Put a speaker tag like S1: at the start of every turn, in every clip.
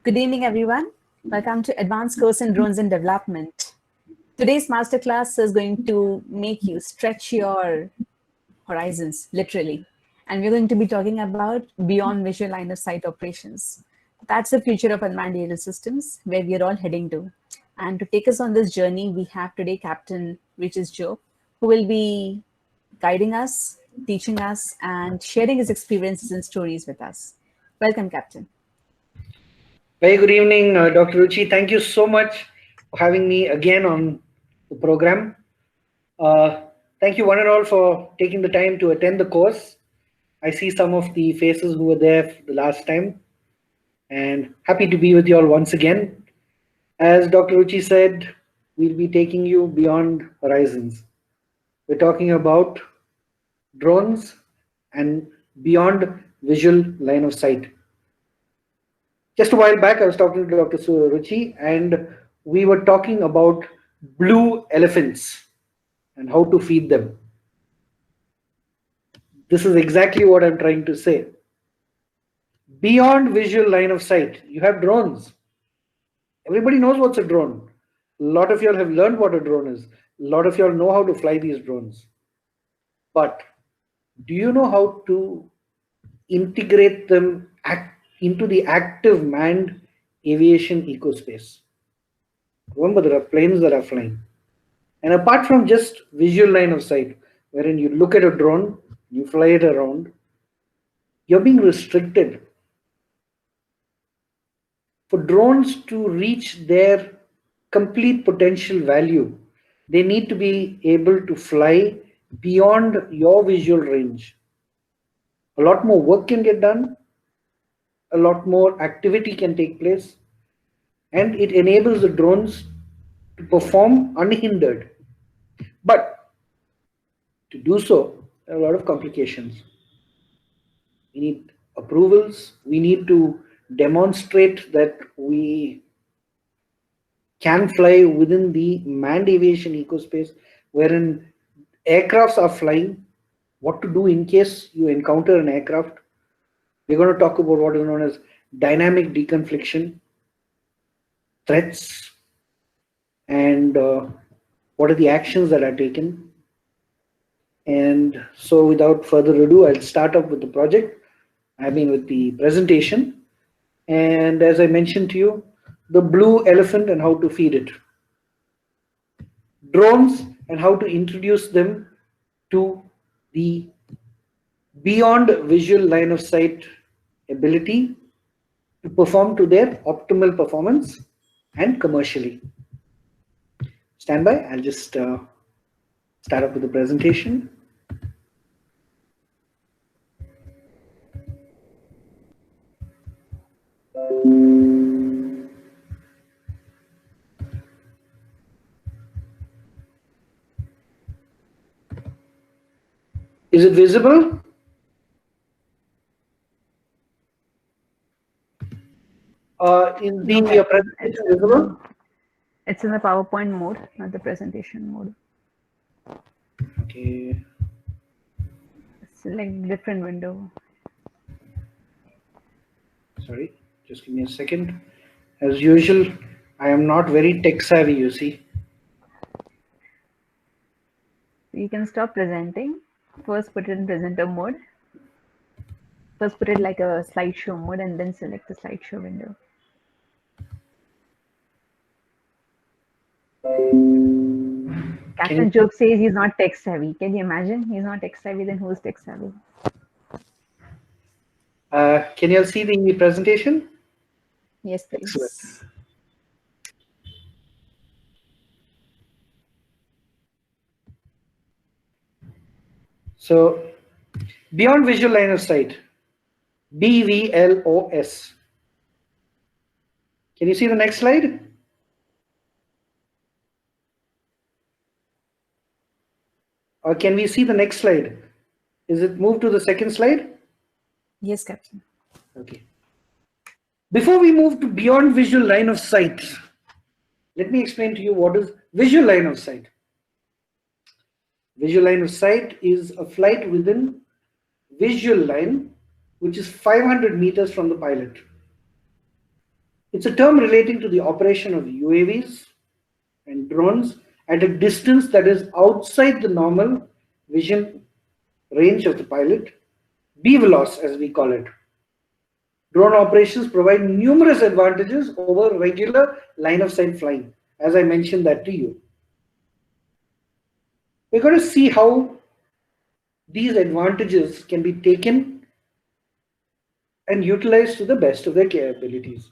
S1: Good evening, everyone. Welcome to Advanced Course in Drones and Development. Today's masterclass is going to make you stretch your horizons, literally. And we're going to be talking about beyond visual line of sight operations. That's the future of unmanned aerial systems, where we're all heading to. And to take us on this journey, we have today Captain Raejus, who will be guiding us, teaching us, and sharing his experiences and stories with us. Welcome, Captain.
S2: Very good evening, Dr. Ruchi. Thank you so much for having me again on the program. Thank you one and all for taking the time to attend the course. I see some of the faces who were there the last time, and happy to be with you all once again. As Dr. Ruchi said, we'll be taking you beyond horizons. We're talking about drones and beyond visual line of sight. Just a while back, I was talking to Dr. Ruchi, and we were talking about blue elephants and how to feed them. This is exactly what I'm trying to say. Beyond visual line of sight, you have drones. Everybody knows what's a drone. A lot of y'all have learned what a drone is. A lot of y'all know how to fly these drones. But do you know how to integrate them into the active manned aviation ecospace? Remember, there are planes that are flying. And apart from just visual line of sight, wherein you look at a drone, you fly it around, you're being restricted. For drones to reach their complete potential value, they need to be able to fly beyond your visual range. A lot more work can get done, a lot more activity can take place, and it enables the drones to perform unhindered. But to do so, there are a lot of complications. We need approvals. We need to demonstrate that we can fly within the manned aviation ecospace, wherein aircrafts are flying, what to do in case you encounter an aircraft. We're going to talk about what is known as dynamic deconfliction, threats, and what are the actions that are taken. And so without further ado, I'll start up with the project. With the presentation. And as I mentioned to you, the blue elephant and how to feed it. Drones and how to introduce them to the beyond visual line of sight ability to perform to their optimal performance and commercially. Stand by, I'll just start up with the presentation. Is it visible? Is the presentation visible?
S1: It's in the PowerPoint mode, not the presentation mode.
S2: Okay.
S1: It's like different window.
S2: Sorry, just give me a second. As usual, I am not very tech savvy, you see.
S1: You can stop presenting. First put it in presenter mode. First put it like a slideshow mode and then select the slideshow window. Captain Joke says he's not tech savvy. Can you imagine? He's not tech savvy, then who's tech savvy?
S2: Can you all see the presentation?
S1: Yes, please.
S2: Excellent. So, beyond visual line of sight, BVLOS. Can you see the next slide? Or can we see the next slide? Is it moved to the second slide?
S1: Yes, Captain.
S2: Okay. Before we move to beyond visual line of sight, let me explain to you what is visual line of sight. Visual line of sight is a flight within visual line, which is 500 meters from the pilot. It's a term relating to the operation of UAVs and drones at a distance that is outside the normal vision range of the pilot, BVLOS as we call it. Drone operations provide numerous advantages over regular line of sight flying, as I mentioned that to you. We're going to see how these advantages can be taken and utilized to the best of their capabilities.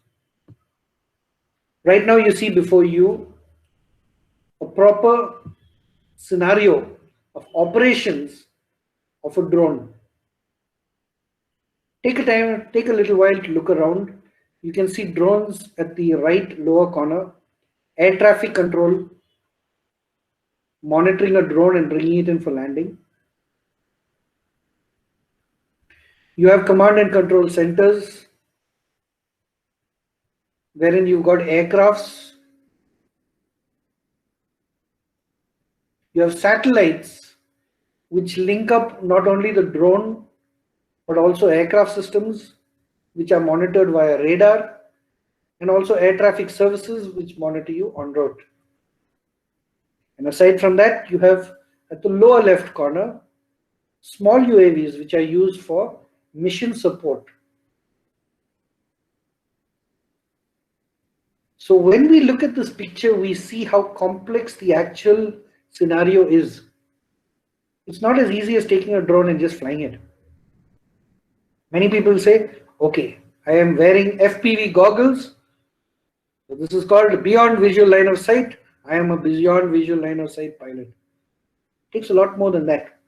S2: Right now you see before you a proper scenario of operations of a drone. Take a little while to look around. You can see drones at the right lower corner, air traffic control, monitoring a drone and bringing it in for landing. You have command and control centers, wherein you've got aircrafts. You have satellites, which link up not only the drone, but also aircraft systems, which are monitored via radar, and also air traffic services, which monitor you en route. And aside from that, you have at the lower left corner, small UAVs, which are used for mission support. So when we look at this picture, we see how complex the actual scenario is. It's not as easy as taking a drone and just flying it. Many people say, okay, I am wearing FPV goggles. So this is called beyond visual line of sight. I am a beyond visual line of sight pilot. It takes a lot more than that.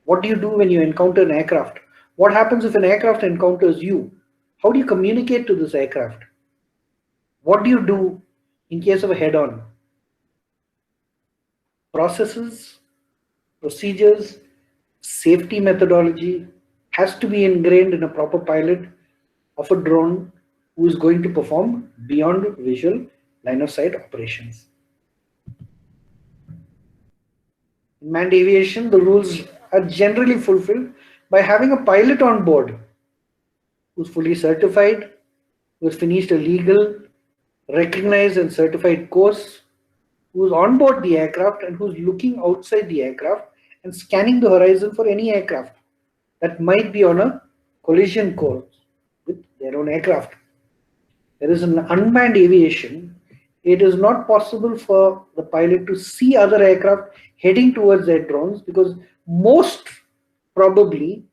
S2: What do you do when you encounter an aircraft? What happens if an aircraft encounters you? How do you communicate to this aircraft? What do you do in case of a head-on? Processes, procedures, safety methodology has to be ingrained in a proper pilot of a drone who is going to perform beyond visual line of sight operations. In manned aviation, the rules are generally fulfilled by having a pilot on board who's fully certified, who has finished a legal, recognized and certified course, who's on board the aircraft and who's looking outside the aircraft and scanning the horizon for any aircraft that might be on a collision course with their own aircraft. There is an unmanned aviation. It is not possible for the pilot to see other aircraft heading towards their drones because most probably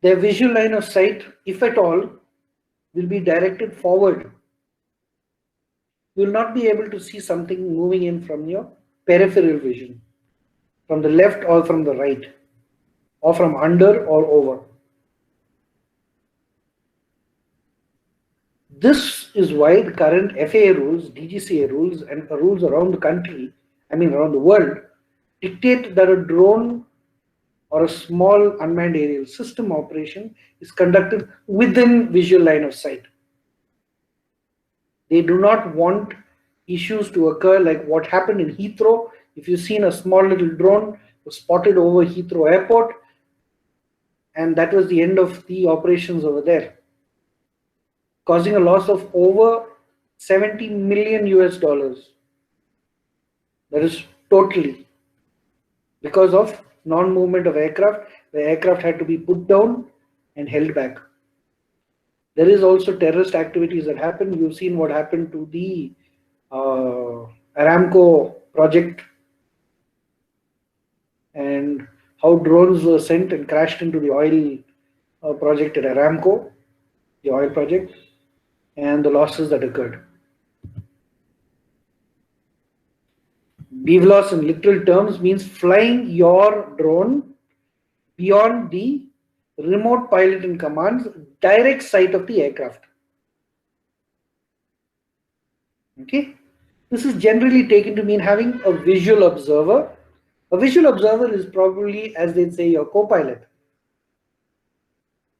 S2: their visual line of sight, if at all, will be directed forward. You will not be able to see something moving in from your peripheral vision, from the left or from the right, or from under or over. This is why the current FAA rules, DGCA rules, and rules around the country, around the world, dictate that a drone or a small unmanned aerial system operation is conducted within visual line of sight. They do not want issues to occur like what happened in Heathrow. If you've seen a small little drone was spotted over Heathrow Airport, and that was the end of the operations over there, causing a loss of over 70 million US dollars. That is totally because of non-movement of aircraft. The aircraft had to be put down and held back. There is also terrorist activities that happen. You've seen what happened to the Aramco project and how drones were sent and crashed into the oil project at Aramco, the oil project, and the losses that occurred. BVLOS in literal terms means flying your drone beyond the remote pilot in command's direct sight of the aircraft. Okay, this is generally taken to mean having a visual observer. A visual observer is probably, as they say, your co-pilot.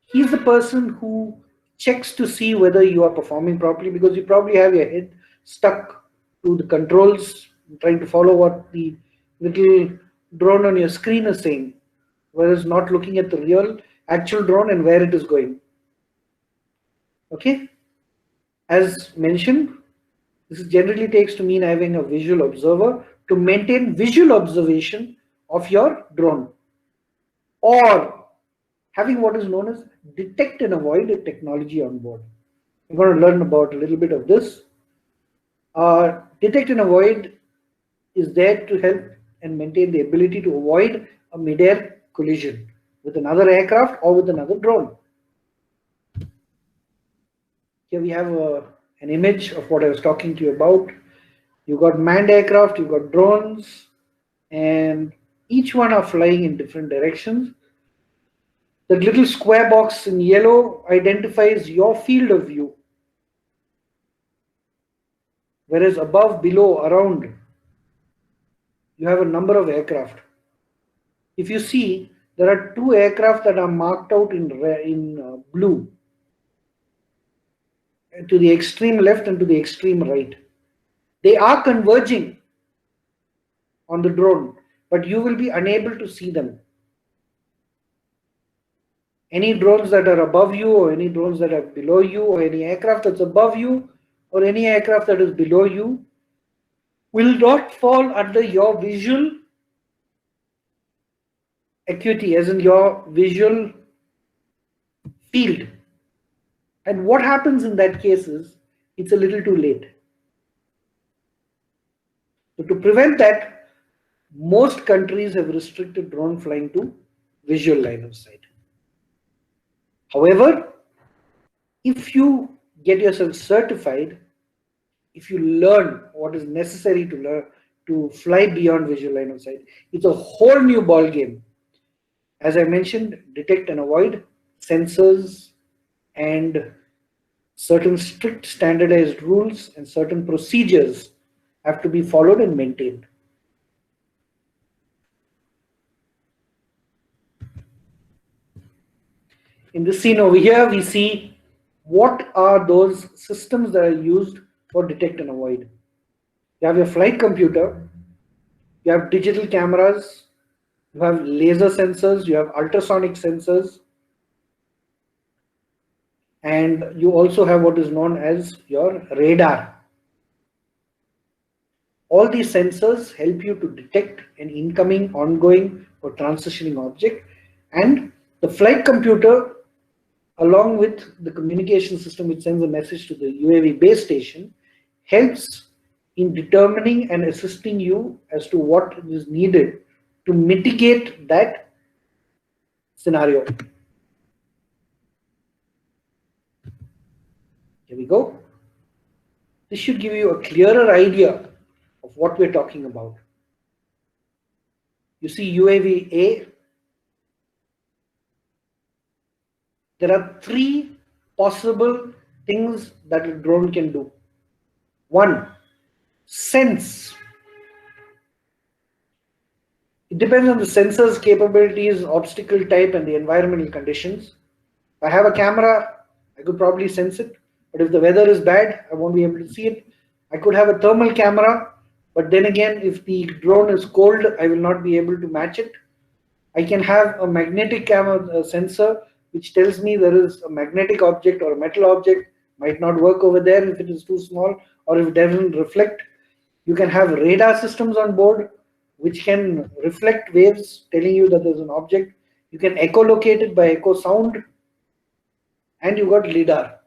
S2: He's the person who checks to see whether you are performing properly, because you probably have your head stuck to the controls, trying to follow what the little drone on your screen is saying, whereas not looking at the real actual drone and where it is going. Okay, As mentioned, this generally takes to mean having a visual observer to maintain visual observation of your drone, or having what is known as detect and avoid technology on board. We're going to learn about a little bit of this. Detect and avoid is there to help and maintain the ability to avoid a mid-air collision with another aircraft or with another drone. Here we have an image of what I was talking to you about. You've got manned aircraft, you've got drones, and each one are flying in different directions. The little square box in yellow identifies your field of view, whereas above, below, around, you have a number of aircraft. If you see, there are two aircraft that are marked out in blue, to the extreme left and to the extreme right. They are converging on the drone, but you will be unable to see them. Any drones that are above you, or any drones that are below you, or any aircraft that's above you, or any aircraft that is below you, will not fall under your visual acuity, as in your visual field. And what happens in that case is, it's a little too late. So to prevent that, most countries have restricted drone flying to visual line of sight. However, if you get yourself certified, if you learn what is necessary to learn to fly beyond visual line of sight, it's a whole new ball game. As I mentioned, detect and avoid, sensors, and certain strict standardized rules and certain procedures have to be followed and maintained. In this scene over here, we see what are those systems that are used for detect and avoid. You have your flight computer, you have digital cameras, you have laser sensors, you have ultrasonic sensors, and you also have what is known as your radar. All these sensors help you to detect an incoming, ongoing, or transitioning object, and the flight computer, along with the communication system which sends a message to the UAV base station, helps in determining and assisting you as to what is needed to mitigate that scenario. Here we go. This should give you a clearer idea of what we're talking about. You see UAV A. There are three possible things that a drone can do. One, sense. It depends on the sensor's capabilities, obstacle type, and the environmental conditions. If I have a camera, I could probably sense it. But if the weather is bad, I won't be able to see it. I could have a thermal camera, but then again, if the drone is cold, I will not be able to match it. I can have a magnetic camera sensor, which tells me there is a magnetic object or a metal object, might not work over there if it is too small, or if it doesn't reflect. You can have radar systems on board, which can reflect waves telling you that there's an object. You can echolocate it by echo sound, and you got lidar.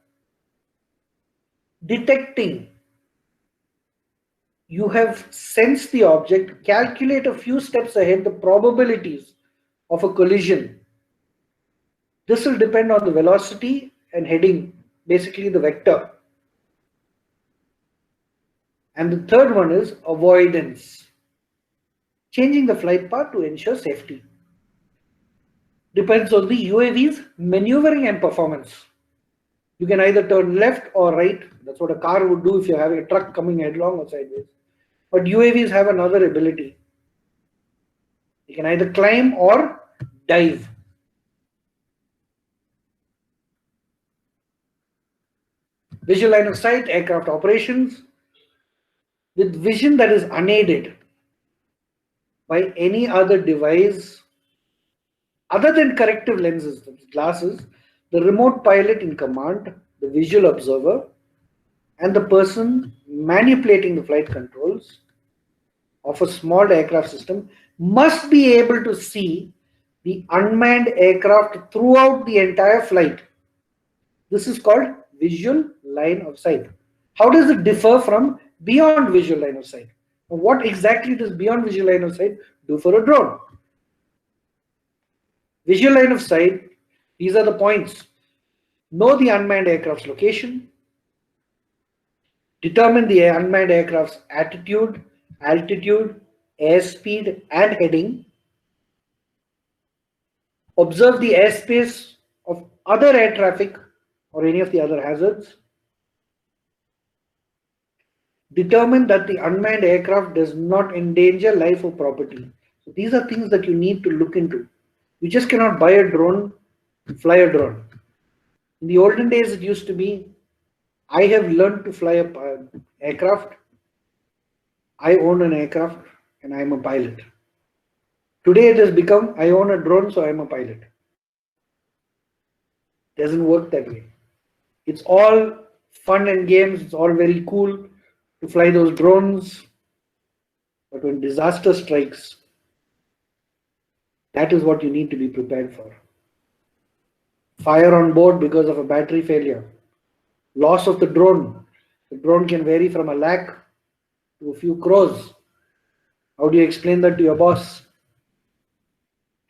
S2: Detecting. You have sensed the object, calculate a few steps ahead the probabilities of a collision. This will depend on the velocity and heading, basically the vector. And the third one is avoidance. Changing the flight path to ensure safety. Depends on the UAV's maneuvering and performance. You can either turn left or right. That's what a car would do if you're having a truck coming headlong or sideways. But UAVs have another ability. You can either climb or dive. Visual line of sight, aircraft operations. With vision that is unaided by any other device other than corrective lenses, glasses, the remote pilot in command, the visual observer, and the person manipulating the flight controls of a small aircraft system must be able to see the unmanned aircraft throughout the entire flight. This is called visual line of sight. How does it differ from beyond visual line of sight? What exactly does beyond visual line of sight do for a drone? Visual line of sight, these are the points. Know the unmanned aircraft's location, determine the unmanned aircraft's attitude, altitude, airspeed, and heading, observe the airspace of other air traffic or any of the other hazards, determine that the unmanned aircraft does not endanger life or property. So these are things that you need to look into. You just cannot buy a drone, fly a drone. In the olden days, it used to be, I have learned to fly a aircraft, I own an aircraft, and I am a pilot. Today it has become, I own a drone, so I am a pilot. Doesn't work that way. It's all fun and games, it's all very cool to fly those drones, but when disaster strikes, that is what you need to be prepared for. Fire on board because of a battery failure, loss of the drone. The drone can vary from a lakh to a few crores. How do you explain that to your boss?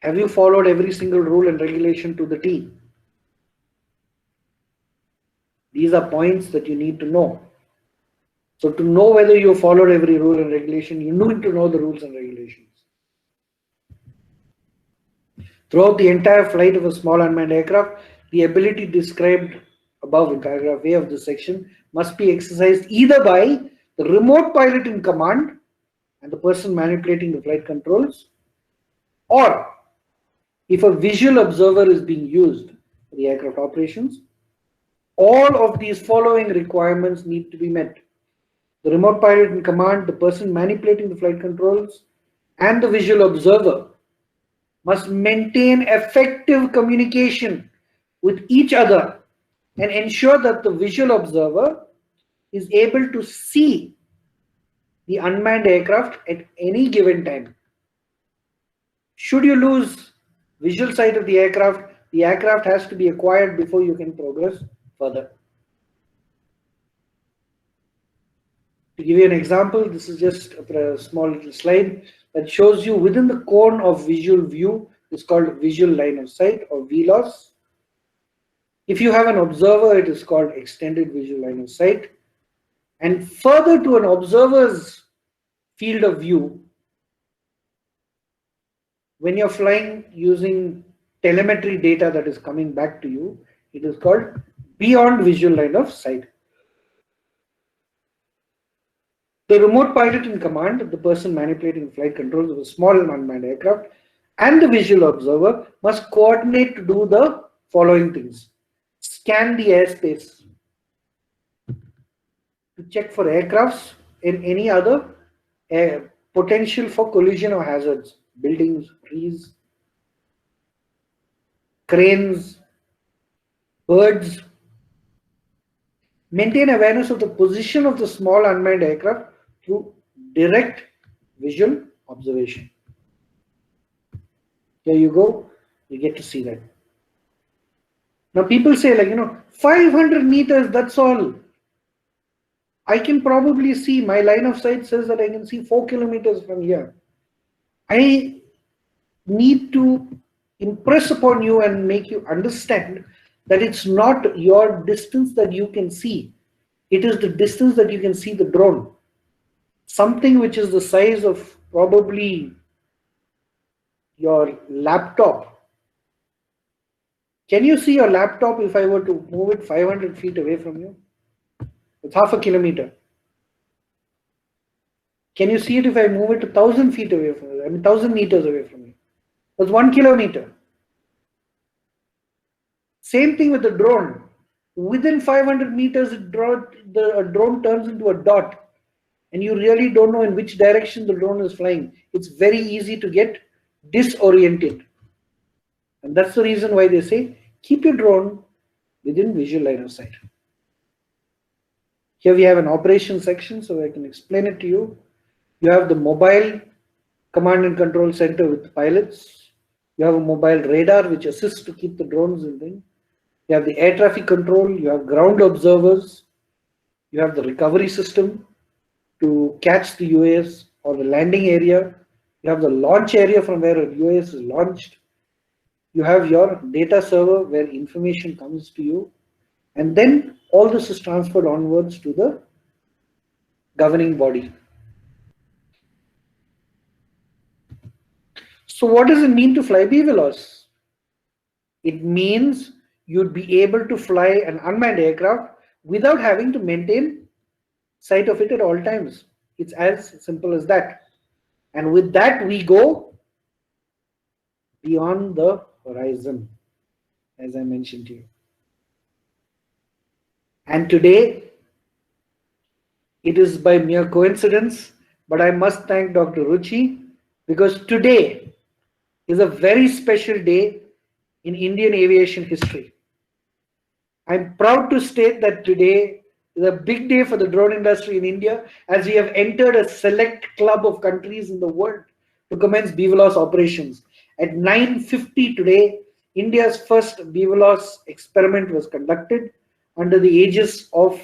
S2: Have you followed every single rule and regulation to the T? These are points that you need to know. So to know whether you followed every rule and regulation, you need to know the rules and regulations. Throughout the entire flight of a small unmanned aircraft, the ability described above in paragraph A of this section must be exercised either by the remote pilot in command and the person manipulating the flight controls, or if a visual observer is being used for the aircraft operations. All of these following requirements need to be met. The remote pilot in command, the person manipulating the flight controls, and the visual observer must maintain effective communication with each other and ensure that the visual observer is able to see the unmanned aircraft at any given time. Should you lose visual sight of the aircraft has to be acquired before you can progress further. To give you an example, this is just a small little slide that shows you within the cone of visual view is called visual line of sight or VLOS. If you have an observer, it is called extended visual line of sight. And further to an observer's field of view, when you're flying using telemetry data that is coming back to you, it is called beyond visual line of sight. The remote pilot in command, the person manipulating flight controls of a small unmanned aircraft, and the visual observer must coordinate to do the following things. Scan the airspace to check for aircrafts and any other potential for collision or hazards, buildings, trees, cranes, birds. Maintain awareness of the position of the small unmanned aircraft through direct visual observation. There you go, you get to see that. Now people say 500 meters, that's all. I can probably see, my line of sight says that I can see 4 kilometers from here. I need to impress upon you and make you understand that it's not your distance that you can see. It is the distance that you can see the drone. Something which is the size of probably your laptop. Can you see your laptop if I were to move it 500 feet away from you? It's half a kilometer. Can you see it if I move it 1,000 feet away from you? 1,000 meters away from you? That's 1 kilometer. Same thing with the drone. Within 500 meters, a drone turns into a dot. And you really don't know in which direction the drone is flying. It's very easy to get disoriented. And that's the reason why they say, keep your drone within visual line of sight. Here we have an operations section, so I can explain it to you. You have the mobile command and control center with pilots. You have a mobile radar which assists to keep the drones in thing. You have the air traffic control. You have ground observers. You have the recovery system to catch the UAS or the landing area. You have the launch area from where a UAS is launched. You have your data server where information comes to you. And then all this is transferred onwards to the governing body. So what does it mean to fly BVLOS? It means you'd be able to fly an unmanned aircraft without having to maintain sight of it at all times. It's as simple as that. And with that, we go beyond the horizon, as I mentioned to you. And today, it is by mere coincidence, but I must thank Dr. Ruchi, because today is a very special day in Indian aviation history. I'm proud to state that today is a big day for the drone industry in India, as we have entered a select club of countries in the world to commence BVLOS operations. At 9:50 today, India's first BVLOS experiment was conducted under the aegis of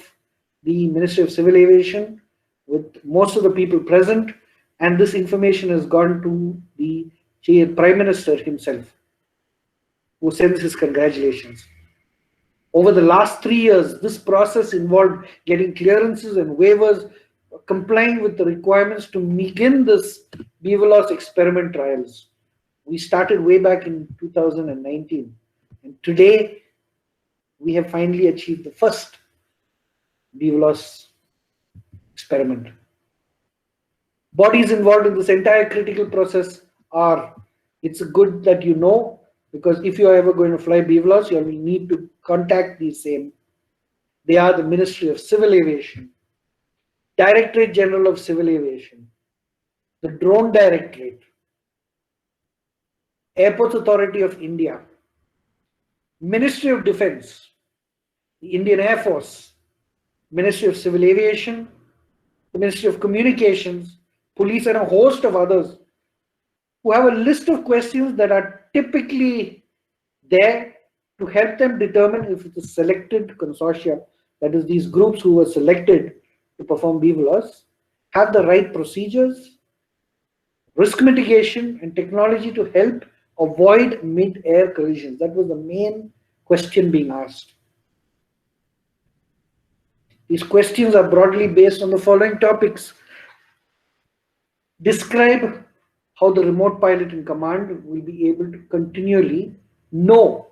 S2: the Ministry of Civil Aviation, with most of the people present, and this information has gone to the Prime Minister himself, who sends his congratulations. Over the last 3 years, this process involved getting clearances and waivers, complying with the requirements to begin this BVLOS experiment trials. We started way back in 2019, and today we have finally achieved the first BVLOS experiment. Bodies involved in this entire critical process are, it's good that you know, because if you are ever going to fly BVLOS, you will need to contact these same. They are the Ministry of Civil Aviation, Directorate General of Civil Aviation, the Drone Directorate, Airports Authority of India, Ministry of Defense, the Indian Air Force, Ministry of Civil Aviation, the Ministry of Communications, Police, and a host of others, who have a list of questions that are typically there to help them determine if the selected consortia, that is these groups who were selected to perform BVLOS, have the right procedures, risk mitigation, and technology to help avoid mid-air collisions. That was the main question being asked. These questions are broadly based on the following topics. Describe how the remote pilot in command will be able to continually know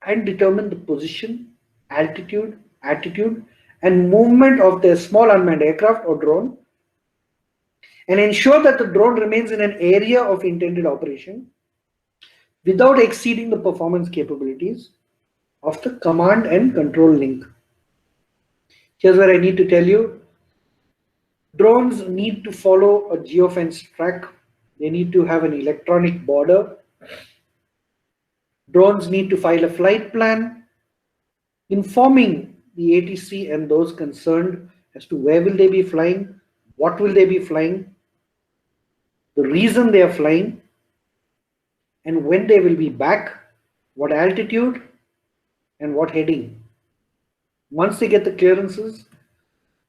S2: and determine the position, altitude, attitude, and movement of their small unmanned aircraft or drone, and ensure that the drone remains in an area of intended operation without exceeding the performance capabilities of the command and control link. Here's where I need to tell you, drones need to follow a geofence track. They need to have an electronic border. Drones need to file a flight plan, informing the ATC and those concerned as to where will they be flying, what will they be flying, the reason they are flying, and when they will be back, what altitude, and what heading. Once they get the clearances,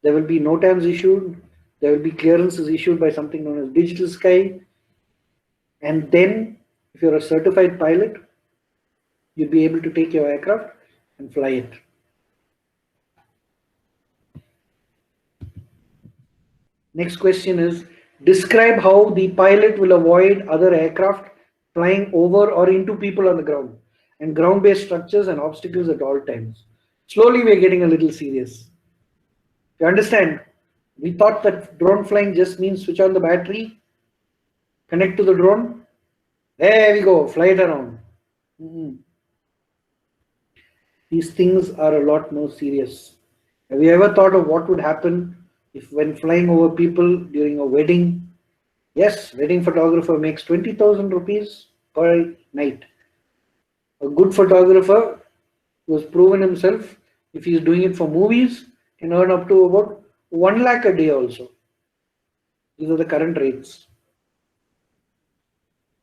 S2: there will be NOTAMs issued, there will be clearances issued by something known as Digital Sky, and then if you're a certified pilot, you'll be able to take your aircraft and fly it. Next question is, describe how the pilot will avoid other aircraft flying over or into people on the ground and ground-based structures and obstacles at all times. Slowly we're getting a little serious. You understand, we thought that drone flying just means switch on the battery, connect to the drone, there we go, fly it around. These things are a lot more serious. Have you ever thought of what would happen if when flying over people during a wedding? Yes, wedding photographer makes 20,000 rupees per night. A good photographer who has proven himself, if he is doing it for movies, can earn up to about 1 lakh a day also. These are the current rates.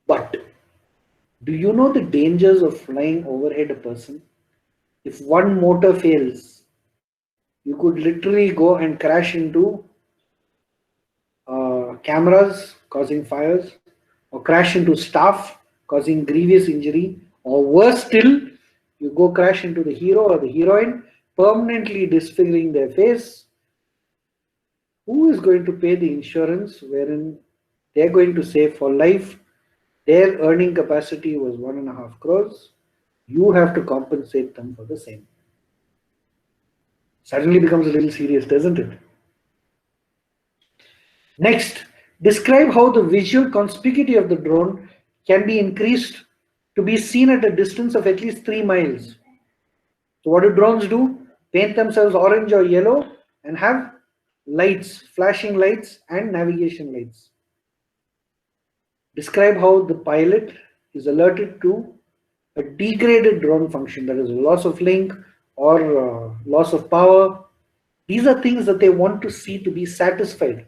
S2: But do you know the dangers of flying overhead a person? If one motor fails, you could literally go and crash into cameras, causing fires, or crash into staff, causing grievous injury, or worse still, you go crash into the hero or the heroine, permanently disfiguring their face. Who is going to pay the insurance wherein they're going to say for life their earning capacity was 1.5 crores? You have to compensate them for the same. Suddenly becomes a little serious, doesn't it? Next, describe how the visual conspicuity of the drone can be increased to be seen at a distance of at least 3 miles. So what do drones do? Paint themselves orange or yellow and have lights, flashing lights and navigation lights. Describe how the pilot is alerted to a degraded drone function, that is loss of link or loss of power. These are things that they want to see to be satisfied.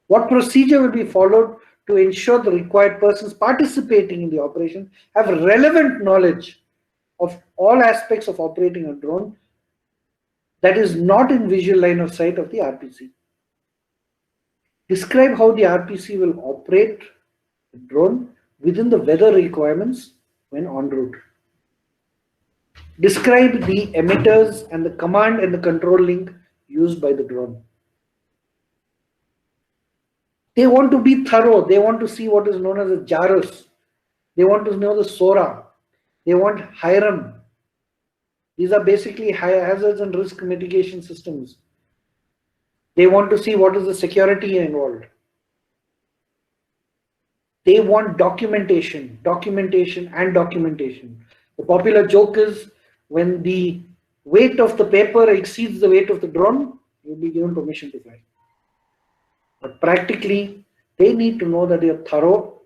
S2: What procedure will be followed to ensure the required persons participating in the operation have relevant knowledge of all aspects of operating a drone that is not in visual line of sight of the RPC. Describe how the RPC will operate the drone within the weather requirements when en route. Describe the emitters and the command and the control link used by the drone. They want to be thorough. They want to see what is known as a JARUS. They want to know the SORA. They want HIRAM. These are basically hazards and risk mitigation systems. They want to see what is the security involved. They want documentation, documentation, and documentation. The popular joke is when the weight of the paper exceeds the weight of the drone, you'll be given permission to fly. But practically, they need to know that you're thorough,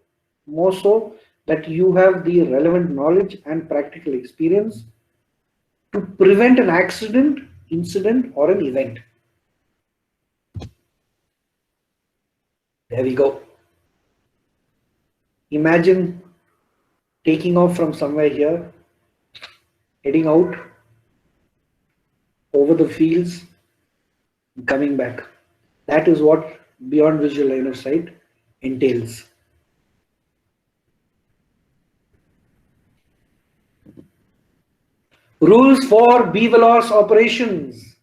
S2: more so that you have the relevant knowledge and practical experience to prevent an accident, incident, or an event. There we go. Imagine taking off from somewhere here, heading out over the fields, and coming back. That is what beyond visual line of sight entails. Rules for BVLOS operations.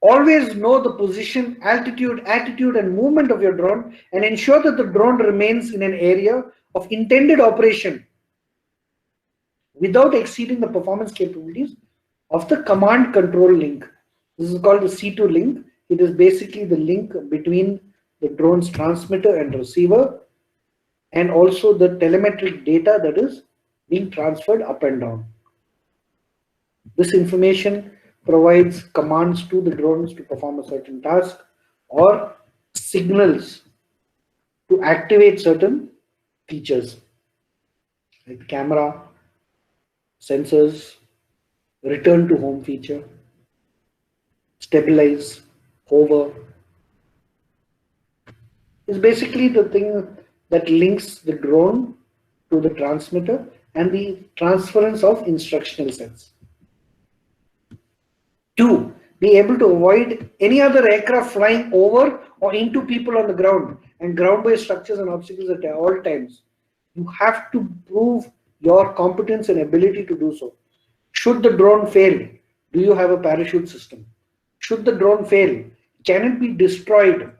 S2: Always know the position, altitude, attitude, and movement of your drone and ensure that the drone remains in an area of intended operation without exceeding the performance capabilities of the command control link. This is called the C2 link. It is basically the link between the drone's transmitter and receiver and also the telemetric data that is being transferred up and down. This information provides commands to the drones to perform a certain task or signals to activate certain features like camera, sensors, return to home feature, stabilize, hover. It's basically the thing that links the drone to the transmitter and the transference of instructional sets. 2, be able to avoid any other aircraft flying over or into people on the ground and ground-based structures and obstacles at all times. You have to prove your competence and ability to do so. Should the drone fail, do you have a parachute system? Should the drone fail, can it be destroyed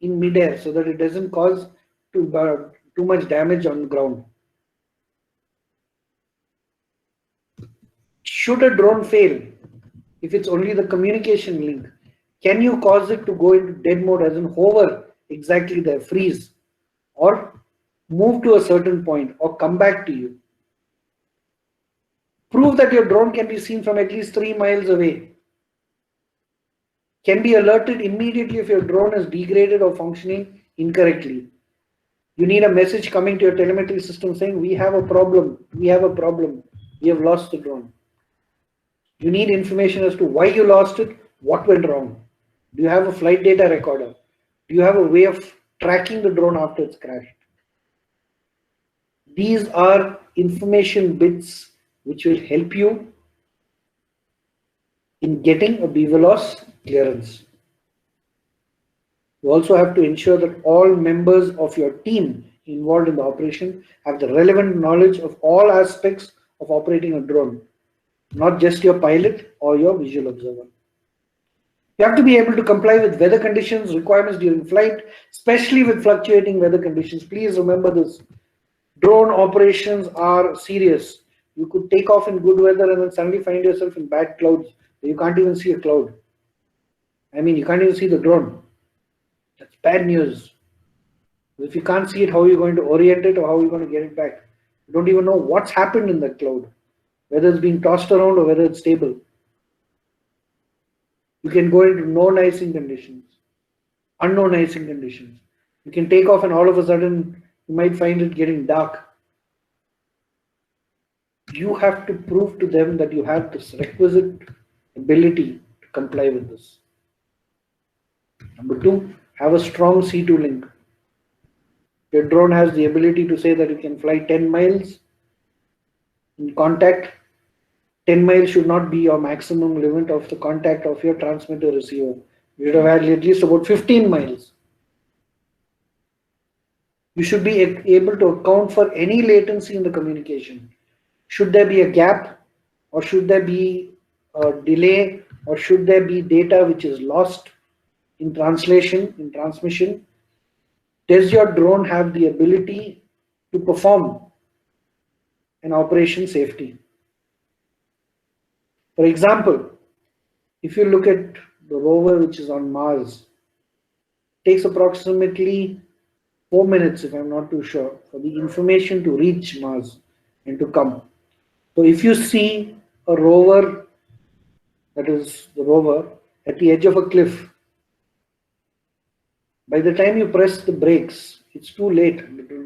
S2: in midair so that it doesn't cause too much damage on the ground? Should a drone fail, if it's only the communication link, can you cause it to go into dead mode as in hover exactly there, freeze, or move to a certain point or come back to you? Prove that your drone can be seen from at least 3 miles away. Can be alerted immediately if your drone is degraded or functioning incorrectly. You need a message coming to your telemetry system saying, we have a problem, we have lost the drone. You need information as to why you lost it, What went wrong? Do you have a flight data recorder? Do you have a way of tracking the drone after it's crashed? These are information bits which will help you in getting a BVLOS clearance. You also have to ensure that all members of your team involved in the operation have the relevant knowledge of all aspects of operating a drone, not just your pilot or your visual observer. You have to be able to comply with weather conditions, requirements during flight, especially with fluctuating weather conditions. Please remember this. Drone operations are serious. You could take off in good weather and then suddenly find yourself in bad clouds. You can't even see a cloud. I mean, you can't even see the drone. That's bad news. If you can't see it, how are you going to orient it or how are you going to get it back? You don't even know what's happened in that cloud, whether it's being tossed around or whether it's stable. You can go into known icing conditions, unknown icing conditions. You can take off and all of a sudden you might find it getting dark. You have to prove to them that you have this requisite ability to comply with this. Number two, have a strong C2 link. Your drone has the ability to say that you can fly 10 miles in contact. 10 miles should not be your maximum limit of the contact of your transmitter receiver. You should have had at least about 15 miles. You should be able to account for any latency in the communication. Should there be a gap, or should there be a delay, or should there be data which is lost in translation, in transmission? Does your drone have the ability to perform an operation safely? For example, if you look at the rover which is on Mars, it takes approximately 4 minutes, if I'm not too sure, for the information to reach Mars and to come. So if you see a rover, that is the rover, at the edge of a cliff, by the time you press the brakes, it's too late.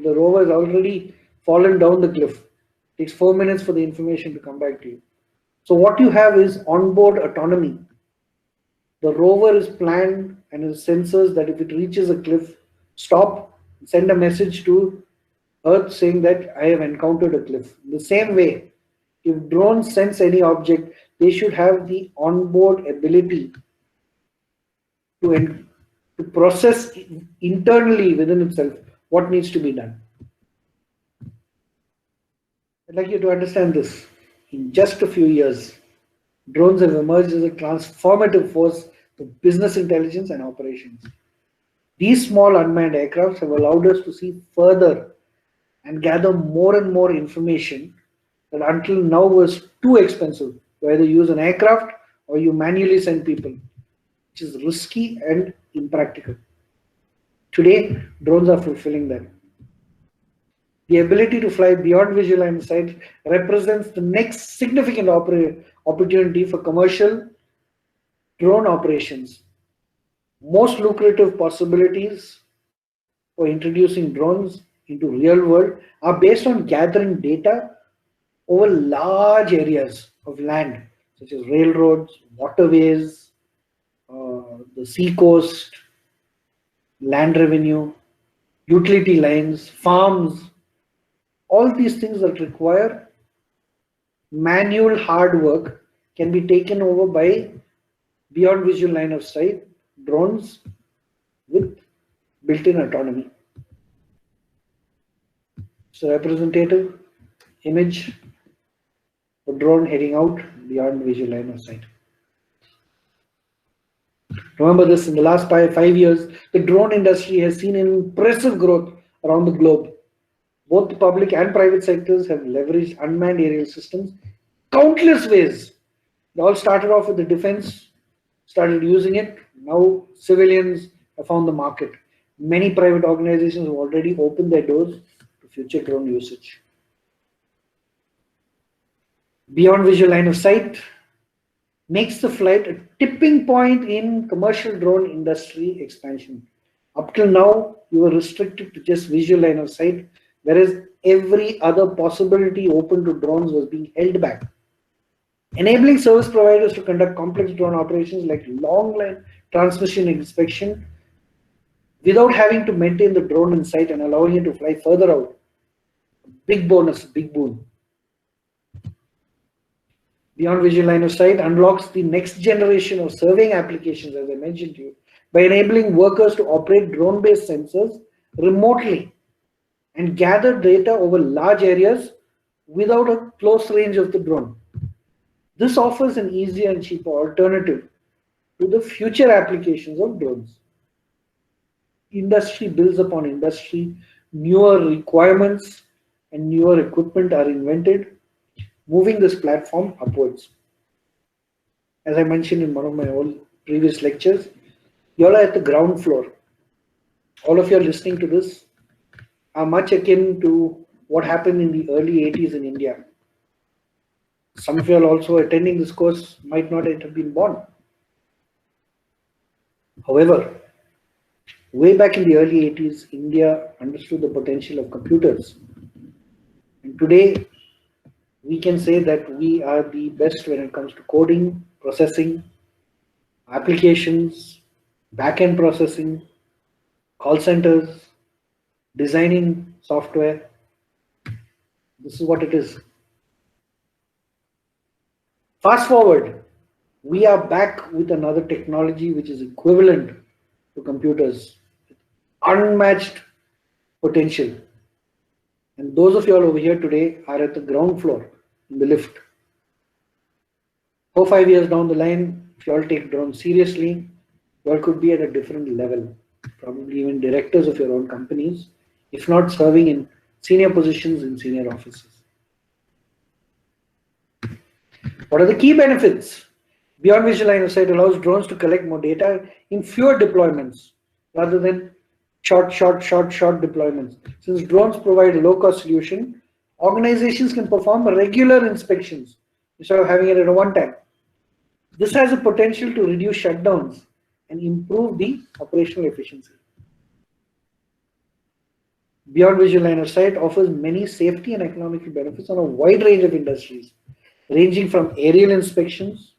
S2: The rover has already fallen down the cliff. It takes 4 minutes for the information to come back to you. So what you have is onboard autonomy. The rover is planned and has sensors that if it reaches a cliff, stop, send a message to Earth saying that I have encountered a cliff. In the same way, if drones sense any object, they should have the onboard ability to process internally within itself what needs to be done. I'd like you to understand this. In just a few years, drones have emerged as a transformative force for business intelligence and operations. These small unmanned aircrafts have allowed us to see further and gather more and more information that until now was too expensive to either use an aircraft or you manually send people, which is risky and impractical. Today, drones are fulfilling that. The ability to fly beyond visual line of sight represents the next significant opportunity for commercial drone operations. Most lucrative possibilities for introducing drones into real world are based on gathering data over large areas of land, such as railroads, waterways, the sea coast, land revenue, utility lines, farms. All these things that require manual hard work can be taken over by beyond visual line of sight drones with built-in autonomy. So representative image of drone heading out beyond visual line of sight. Remember this, in the last 5 years, the drone industry has seen an impressive growth around the globe. Both the public and private sectors have leveraged unmanned aerial systems countless ways. They all started off with the defense, started using it. Now civilians have found the market. Many private organizations have already opened their doors to future drone usage. Beyond visual line of sight makes the flight a tipping point in commercial drone industry expansion. Up till now, you were restricted to just visual line of sight, whereas every other possibility open to drones was being held back. Enabling service providers to conduct complex drone operations like long line transmission inspection without having to maintain the drone in sight and allowing it to fly further out. Big bonus, big boon. Beyond visual line of sight unlocks the next generation of surveying applications, as I mentioned to you, by enabling workers to operate drone-based sensors remotely and gather data over large areas without a close range of the drone. This offers an easier and cheaper alternative to the future applications of drones. Industry builds upon industry, newer requirements and newer equipment are invented, moving this platform upwards. As I mentioned in one of my old previous lectures, you all are at the ground floor. All of you are listening to this are much akin to what happened in the early 80s in India. Some of you are also attending this course might not have been born. However, way back in the early 80s, India understood the potential of computers. And today, we can say that we are the best when it comes to coding, processing, applications, back-end processing, call centers, designing software. This is what it is. Fast forward, we are back with another technology which is equivalent to computers, unmatched potential. And those of you all over here today are at the ground floor in the lift. 4 or 5 years down the line, if you all take drones seriously, you all could be at a different level, probably even directors of your own companies, if not serving in senior positions in senior offices. What are the key benefits? Beyond visual line of sight allows drones to collect more data in fewer deployments rather than short deployments. Since drones provide a low-cost solution, organizations can perform regular inspections instead of having it at a one time. This has a potential to reduce shutdowns and improve the operational efficiency. Beyond visual line of sight offers many safety and economic benefits on a wide range of industries, ranging from aerial inspections,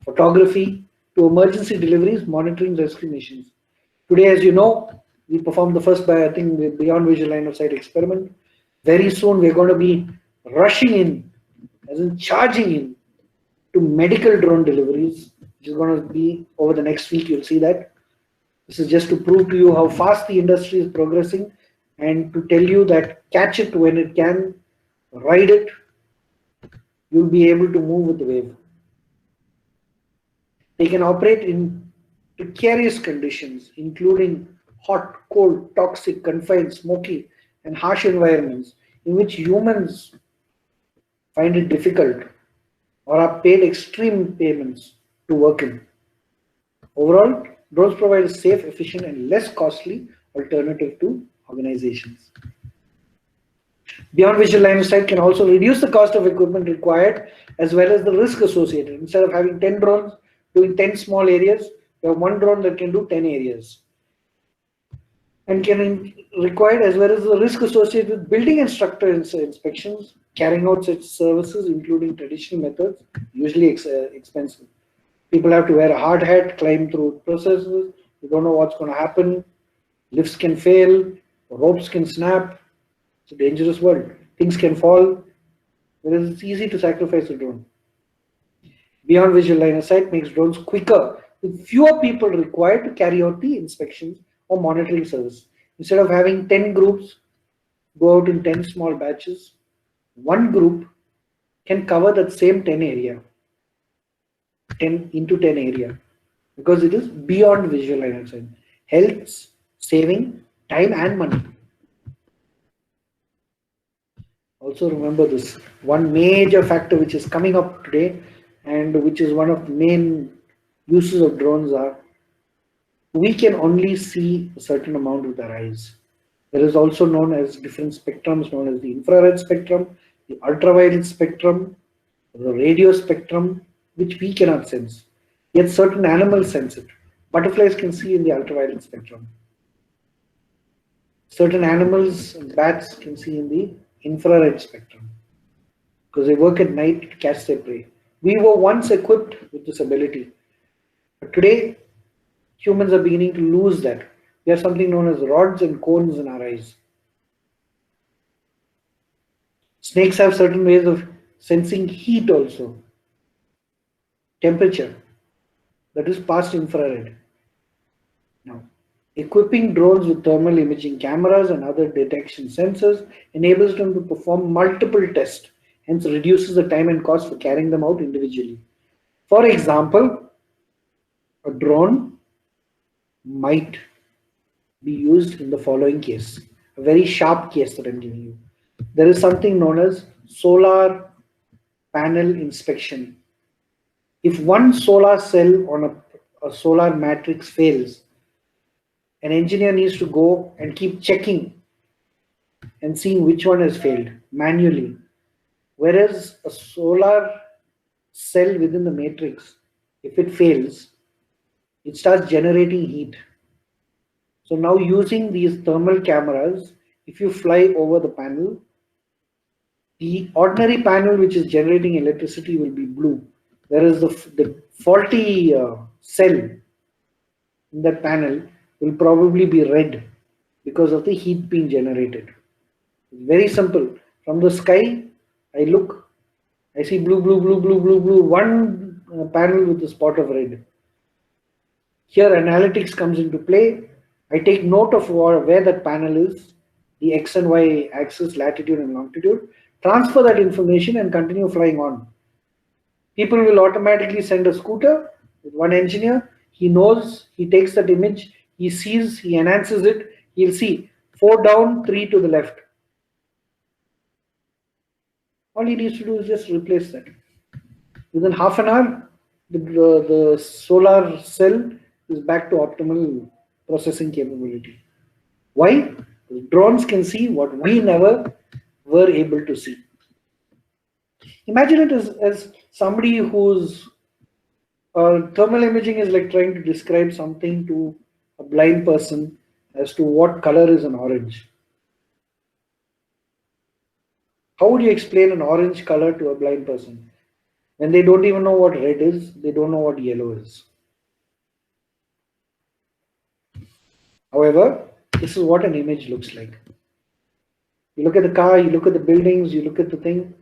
S2: photography, to emergency deliveries, monitoring, rescue missions. Today, as you know, we performed the first beyond visual line of sight experiment. Very soon, we're going to be rushing in, as in charging in, to medical drone deliveries, which is going to be over the next week. You'll see that. This is just to prove to you how fast the industry is progressing and to tell you that catch it when it can, ride it, you'll be able to move with the wave. They can operate in precarious conditions, including hot, cold, toxic, confined, smoky, and harsh environments in which humans find it difficult or are paid extreme payments to work in. Overall, drones provide a safe, efficient, and less costly alternative to organizations. Beyond visual line of sight can also reduce the cost of equipment required as well as the risk associated. Instead of having 10 drones doing 10 small areas, you have one drone that can do 10 areas. And can required as well as the risk associated with building and structure inspections, carrying out such services, including traditional methods, usually expensive. People have to wear a hard hat, climb through processes, you don't know what's going to happen, lifts can fail, ropes can snap. It's a dangerous world. Things can fall, whereas it's easy to sacrifice a drone. Beyond visual line of sight makes drones quicker, with fewer people required to carry out the inspections or monitoring service. Instead of having 10 groups go out in 10 small batches, one group can cover that same 10 area, 10 into 10 area, because it is beyond visual line of sight. Helps saving time and money. Also remember this, one major factor which is coming up today and which is one of the main uses of drones are, we can only see a certain amount with our eyes. There is also known as different spectrums, known as the infrared spectrum, the ultraviolet spectrum, the radio spectrum, which we cannot sense. Yet certain animals sense it. Butterflies can see in the ultraviolet spectrum. Certain animals, bats, can see in the infrared spectrum because they work at night to catch their prey. We were once equipped with this ability, but today humans are beginning to lose that. We have something known as rods and cones in our eyes. Snakes have certain ways of sensing heat also, temperature, that is past infrared. Now, equipping drones with thermal imaging cameras and other detection sensors enables them to perform multiple tests, hence reduces the time and cost for carrying them out individually. For example, a drone might be used in the following case, a very sharp case that I'm giving you. There is something known as solar panel inspection. If one solar cell on a solar matrix fails, an engineer needs to go and keep checking and seeing which one has failed manually. Whereas a solar cell within the matrix, if it fails, it starts generating heat. So now using these thermal cameras, if you fly over the panel, the ordinary panel which is generating electricity will be blue, whereas the faulty cell in that panel will probably be red because of the heat being generated. It's very simple. From the sky, I look, I see blue, blue, blue, blue, blue, blue, one panel with a spot of red. Here analytics comes into play. I take note of where that panel is, the X and Y axis, latitude and longitude, transfer that information and continue flying on. People will automatically send a scooter with one engineer. He knows, he takes that image, he sees, he enhances it, he'll see 4 down, 3 to the left. All he needs to do is just replace that. Within half an hour, the solar cell is back to optimal processing capability. Why? Because drones can see what we never were able to see. Imagine it as somebody who's thermal imaging is like trying to describe something to a blind person as to what color is an orange. How would you explain an orange color to a blind person when they don't even know what red is, they don't know what yellow is? However, this is what an image looks like. You look at the car, you look at the buildings, you look at the thing,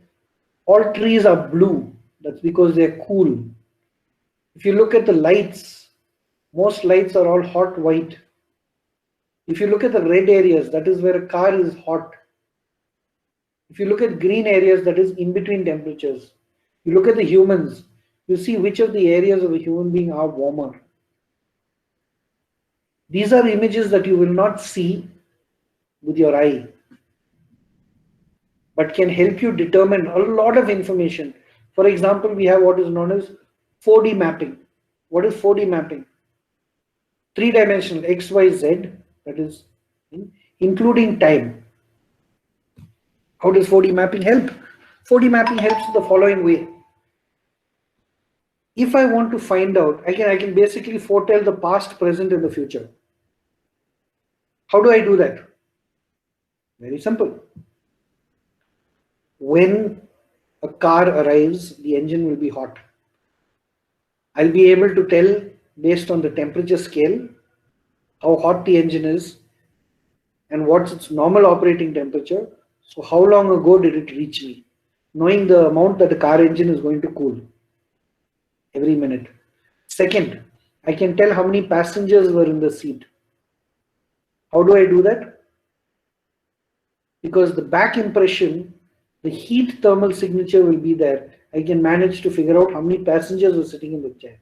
S2: all trees are blue. That's because they're cool. If you look at the lights, most lights are all hot white. If you look at the red areas, that is where a car is hot. If you look at green areas, that is in between temperatures. You look at the humans, you see which of the areas of a human being are warmer. These are images that you will not see with your eye, but can help you determine a lot of information. For example, we have what is known as 4D mapping. What is 4D mapping? 3-dimensional X, Y, Z, that is including time. How does 4D mapping help? 4D mapping helps the following way. If I want to find out, I can basically foretell the past, present, and the future. How do I do that? Very simple. When a car arrives, the engine will be hot. I'll be able to tell based on the temperature scale how hot the engine is and what's its normal operating temperature. So how long ago did it reach me? Knowing the amount that the car engine is going to cool every minute. Second, I can tell how many passengers were in the seat. How do I do that? Because the back impression, the heat thermal signature will be there. I can manage to figure out how many passengers were sitting in the chair.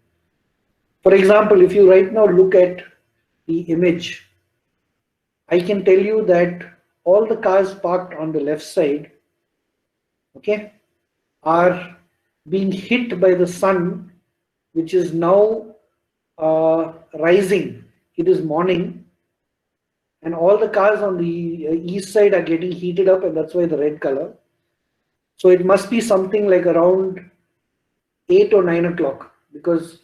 S2: For example, if you right now look at the image, I can tell you that all the cars parked on the left side, okay, are being hit by the sun, which is now rising. It is morning, and all the cars on the east side are getting heated up, and that's why the red color. So it must be something like around 8 or 9 o'clock, because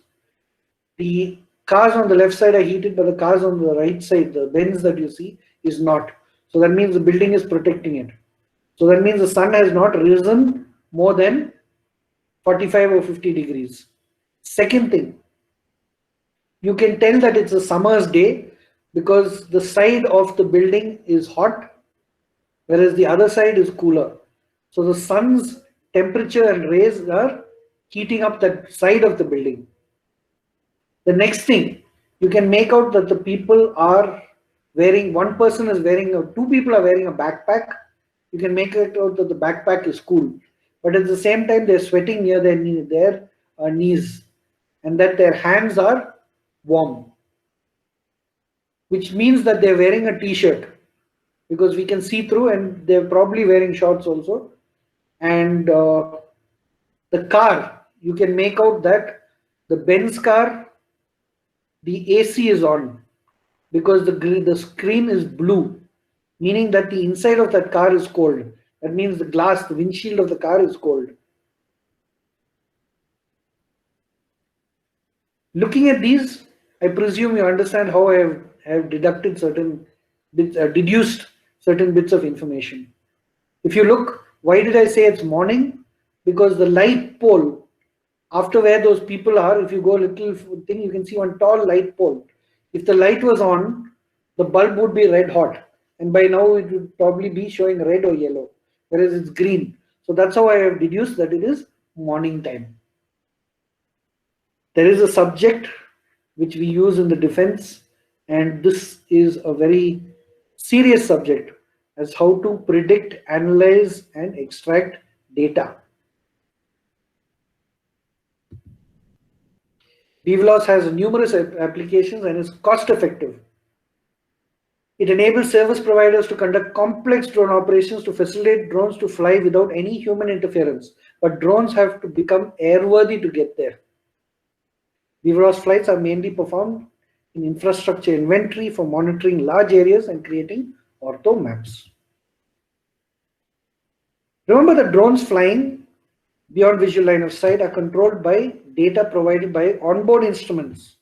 S2: the cars on the left side are heated, but the cars on the right side, the bends that you see, is not. So that means the building is protecting it. So that means the sun has not risen more than 45 or 50 degrees. Second thing, you can tell that it's a summer's day because the side of the building is hot, whereas the other side is cooler. So the sun's temperature and rays are heating up that side of the building. The next thing, you can make out that the people are wearing, two people are wearing a backpack. You can make it out that the backpack is cool. But at the same time, they're sweating near their knees, and that their hands are warm, which means that they're wearing a t-shirt, because we can see through, and they're probably wearing shorts also. And the car, you can make out that the Benz car, the AC is on because the screen is blue, meaning that the inside of that car is cold. That means the glass, the windshield of the car is cold. Looking at these, I presume you understand how I have deducted certain bits, deduced certain bits of information. If you look, why did I say it's morning? Because the light pole, after where those people are, if you go a little thing, you can see one tall light pole. If the light was on, the bulb would be red hot, and by now it would probably be showing red or yellow, whereas it's green. So that's how I have deduced that it is morning time. There is a subject which we use in the defense, and this is a very serious subject, as how to predict, analyze, and extract data. BVLOS has numerous applications and is cost effective. It enables service providers to conduct complex drone operations to facilitate drones to fly without any human interference. But drones have to become airworthy to get there. BVLOS flights are mainly performed in infrastructure inventory for monitoring large areas and creating ortho maps. Remember that drones flying beyond visual line of sight are controlled by data provided by onboard instruments.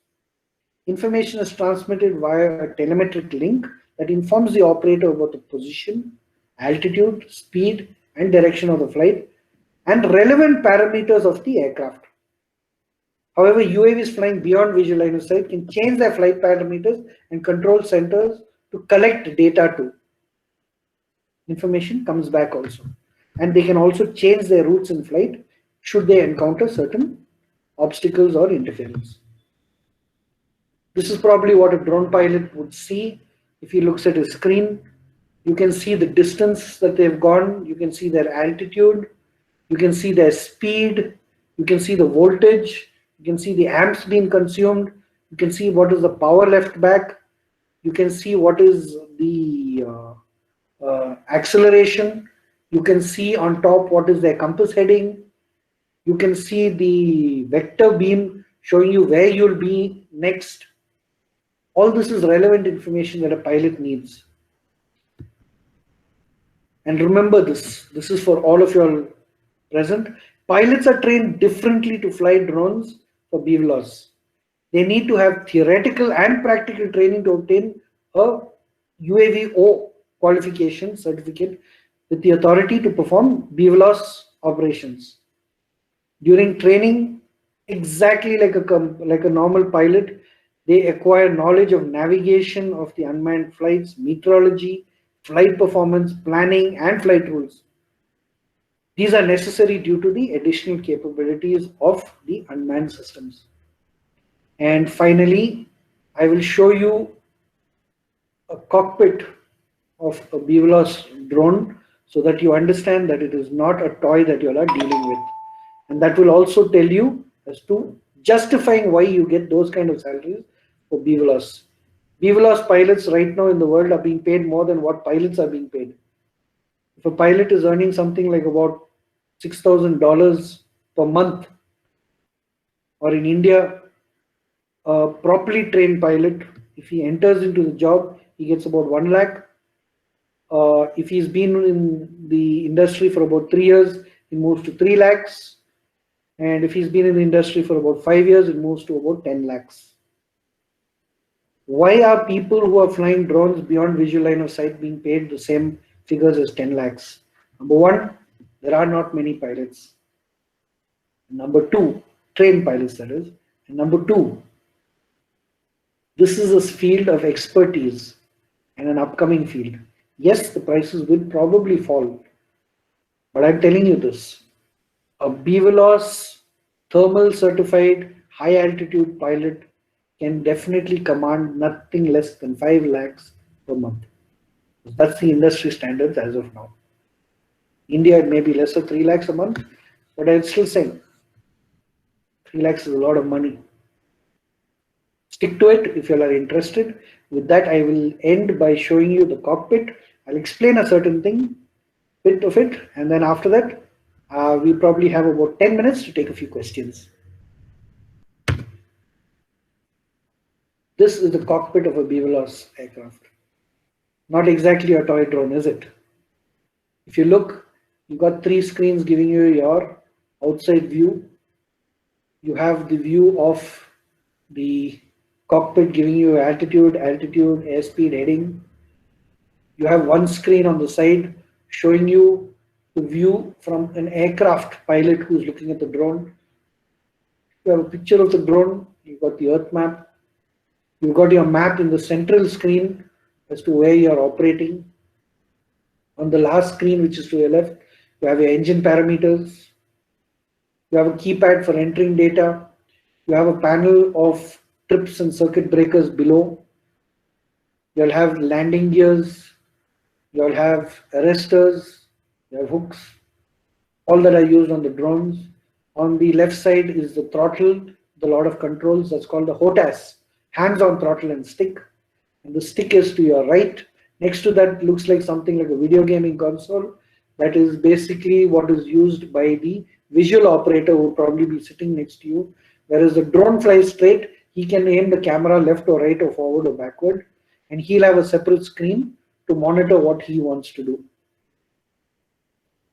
S2: Information is transmitted via a telemetric link that informs the operator about the position, altitude, speed, and direction of the flight, and relevant parameters of the aircraft. However, UAVs flying beyond visual line of sight can change their flight parameters and control centers to collect data too. Information comes back also. And they can also change their routes in flight should they encounter certain obstacles or interference. This is probably what a drone pilot would see. If he looks at his screen, you can see the distance that they've gone, you can see their altitude, you can see their speed, you can see the voltage, you can see the amps being consumed, you can see what is the power left back, you can see what is the acceleration, you can see on top what is their compass heading, you can see the vector beam showing you where you'll be next. All this is relevant information that a pilot needs. And remember this is for all of you all present. Pilots are trained differently to fly drones for BVLOS. They need to have theoretical and practical training to obtain a UAVO qualification certificate with the authority to perform BVLOS operations. During training, exactly like a normal pilot, they acquire knowledge of navigation of the unmanned flights, meteorology, flight performance, planning, and flight rules. These are necessary due to the additional capabilities of the unmanned systems. And finally, I will show you a cockpit of a BVLOS drone so that you understand that it is not a toy that you all are dealing with. And that will also tell you as to justifying why you get those kind of salaries for BVLOS. BVLOS pilots right now in the world are being paid more than what pilots are being paid. If a pilot is earning something like about $6,000 per month, or in India, a properly trained pilot, if he enters into the job, he gets about 1 lakh. If he's been in the industry for about 3 years, he moves to 3 lakhs. And if he's been in the industry for about 5 years, it moves to about 10 lakhs. Why are people who are flying drones beyond visual line of sight being paid the same figures as 10 lakhs? Number one, there are not many pilots. Number two, trained pilots that is. And number two, this is a field of expertise and an upcoming field. Yes, the prices will probably fall, but I'm telling you this. A BVLOS thermal certified high altitude pilot can definitely command nothing less than 5 lakhs per month. That's the industry standards as of now. India it may be less than 3 lakhs a month, but I'm still saying 3 lakhs is a lot of money. Stick to it if you are interested. With that, I will end by showing you the cockpit. I'll explain a certain thing, bit of it, and then after that, we probably have about 10 minutes to take a few questions. This is the cockpit of a BVLOS aircraft. Not exactly a toy drone, is it? If you look, you've got 3 screens giving you your outside view. You have the view of the cockpit giving you altitude, airspeed, heading. You have one screen on the side showing you the view from an aircraft pilot who's looking at the drone. You have a picture of the drone, you've got the earth map, you've got your map in the central screen as to where you're operating. On the last screen, which is to your left, you have your engine parameters, you have a keypad for entering data, you have a panel of trips and circuit breakers below, you'll have landing gears, you'll have arresters, you have hooks, all that are used on the drones. On the left side is the throttle, the lot of controls, that's called the HOTAS, hands-on throttle and stick. And the stick is to your right. Next to that looks like something like a video gaming console. That is basically what is used by the visual operator who will probably be sitting next to you. Whereas the drone flies straight, he can aim the camera left or right or forward or backward. And he'll have a separate screen to monitor what he wants to do.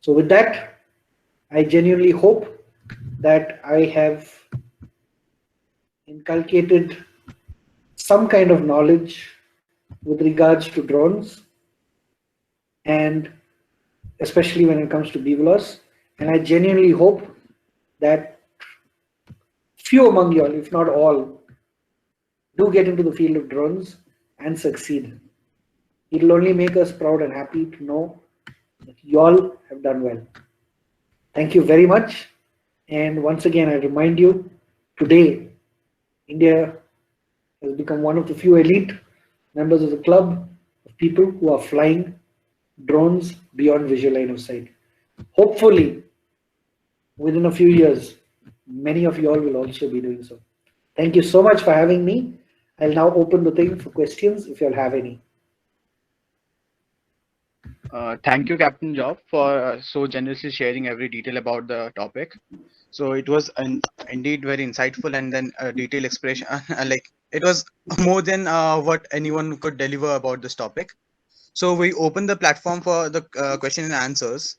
S2: So with that, I genuinely hope that I have inculcated some kind of knowledge with regards to drones, and especially when it comes to BVLOS. And I genuinely hope that few among you all, if not all, do get into the field of drones and succeed. It'll only make us proud and happy to know that you all have done well. Thank you very much. And once again, I remind you, today, India has become one of the few elite members of the club of people who are flying drones beyond visual line of sight. Hopefully, within a few years, many of you all will also be doing so. Thank you so much for having me. I'll now open the thing for questions if you all have any.
S3: Thank you, Captain Job, for so generously sharing every detail about the topic. So it was indeed very insightful, and then a detailed expression. Like it was more than what anyone could deliver about this topic. So we open the platform for the question and answers.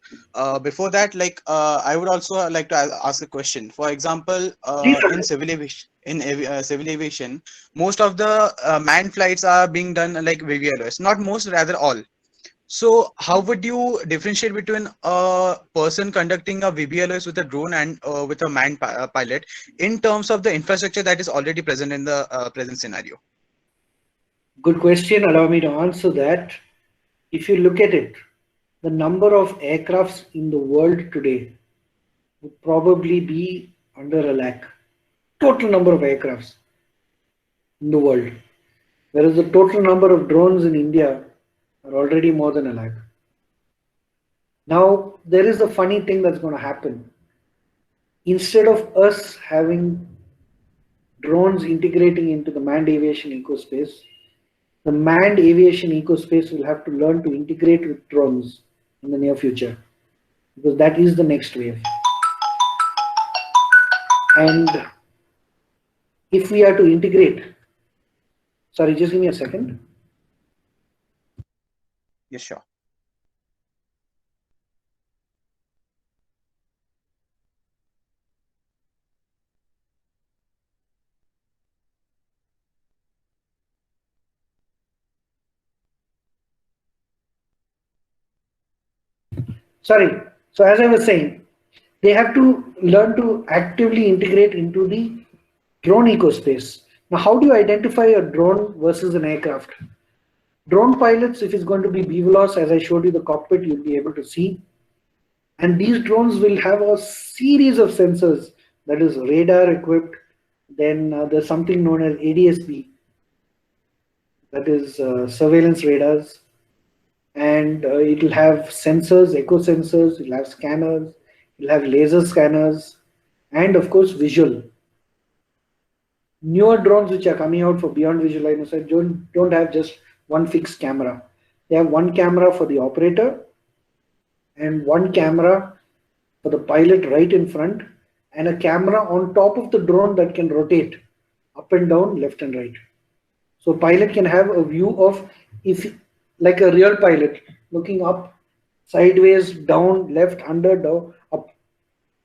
S3: Before that, I would also like to ask a question. For example, in civil aviation, most of the manned flights are being done like VVLOS. Not most, rather all. So how would you differentiate between a person conducting a VBLOS with a drone and with a manned pilot in terms of the infrastructure that is already present in the present scenario?
S2: Good question. Allow me to answer that. If you look at it, the number of aircrafts in the world today would probably be under a lakh. Total number of aircrafts in the world. Whereas the total number of drones in India are already more than a lakh. Now, there is a funny thing that's going to happen. Instead of us having drones integrating into the manned aviation ecospace, the manned aviation ecospace will have to learn to integrate with drones in the near future, because that is the next wave. And if we are to integrate, sorry, just give me a second.
S3: Yes, sure.
S2: Sorry. So as I was saying, They have to learn to actively integrate into the drone ecospace. Now, how do you identify a drone versus an aircraft? Drone pilots, if it's going to be BVLOS, as I showed you the cockpit, you'll be able to see. And these drones will have a series of sensors, that is radar equipped. Then there's something known as ADSB, that is surveillance radars. And it will have sensors, echo sensors, it will have scanners, it will have laser scanners, and of course visual. Newer drones which are coming out for beyond visual line of sight don't have just one fixed camera. They have one camera for the operator and one camera for the pilot right in front, and a camera on top of the drone that can rotate up and down, left and right. So pilot can have a view of, if like a real pilot looking up, sideways, down, left, under, down, up.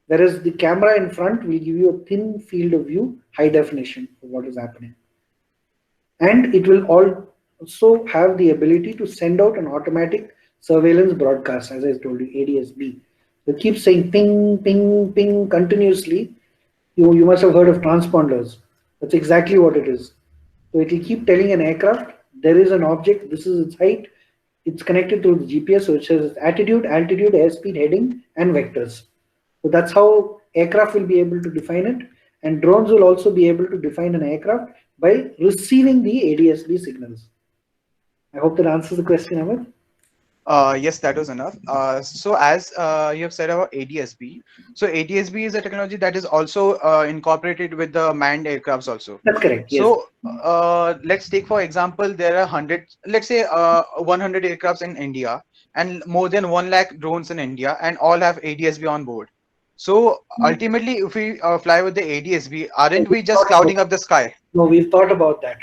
S2: Whereas the camera in front will give you a thin field of view, high definition of what is happening. And it will also have the ability to send out an automatic surveillance broadcast, as I told you, ADSB. So it keeps saying ping, ping, ping continuously. You must have heard of transponders. That's exactly what it is. So it will keep telling an aircraft, there is an object, this is its height, it's connected to the GPS, so it says attitude, altitude, airspeed, heading, and vectors. So that's how aircraft will be able to define it, and drones will also be able to define an aircraft by receiving the ADSB signals. I hope that answers the question, Amit.
S3: Yes, that was enough. So as you have said about ADSB, so ADSB is a technology that is also incorporated with the manned aircrafts also.
S2: That's correct. Yes.
S3: So let's take for example, there are 100, let's say 100 aircrafts in India and more than 1 lakh drones in India, and all have ADSB on board. So ultimately, if we fly with the ADSB, aren't we just clouding up the sky?
S2: No, we've thought about that.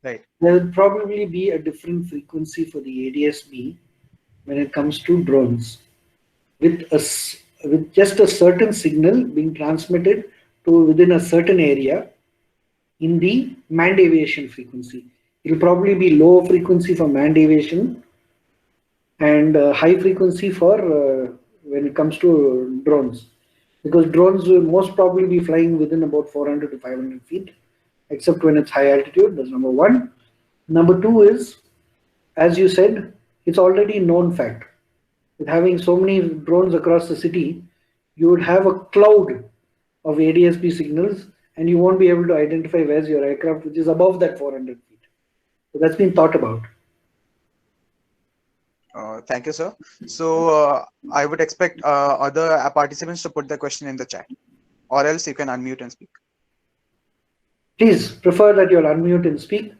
S3: Right.
S2: There will probably be a different frequency for the ADSB when it comes to drones, with just a certain signal being transmitted to within a certain area in the manned aviation frequency. It will probably be low frequency for manned aviation and high frequency for when it comes to drones, because drones will most probably be flying within about 400 to 500 feet, except when it's high altitude. That's number one. Number two is, as you said, it's already known fact. With having so many drones across the city, you would have a cloud of ADSB signals, and you won't be able to identify where's your aircraft, which is above that 400 feet. So that's been thought about.
S3: Thank you, sir. So I would expect other participants to put the question in the chat, or else you can unmute and speak.
S2: Please prefer that you'll unmute and speak.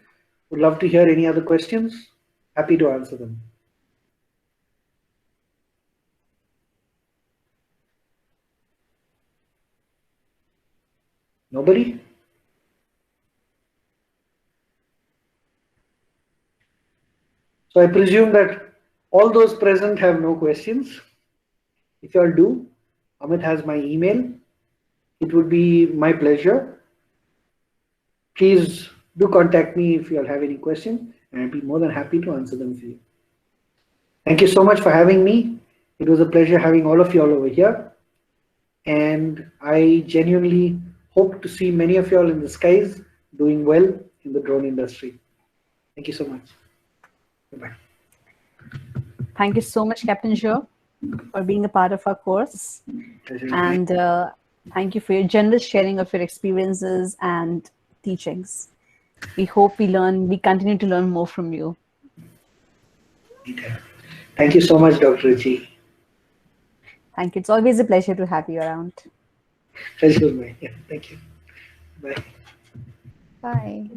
S2: Would love to hear any other questions. Happy to answer them. Nobody? So I presume that all those present have no questions. If you all do, Amit has my email. It would be my pleasure. Please do contact me if you all have any questions, and I'd be more than happy to answer them for you. Thank you so much for having me. It was a pleasure having all of you all over here. And I genuinely hope to see many of you all in the skies doing well in the drone industry. Thank you so much. Bye-bye.
S1: Thank you so much, Captain Joe, for being a part of our course. And thank you for your generous sharing of your experiences and teachings. We hope we continue to learn more from you.
S2: Thank you so much, Dr. Ruchi.
S1: Thank you. It's always a pleasure to have you around.
S2: Pleasure, mate. Yeah, thank you. Bye.
S1: Bye.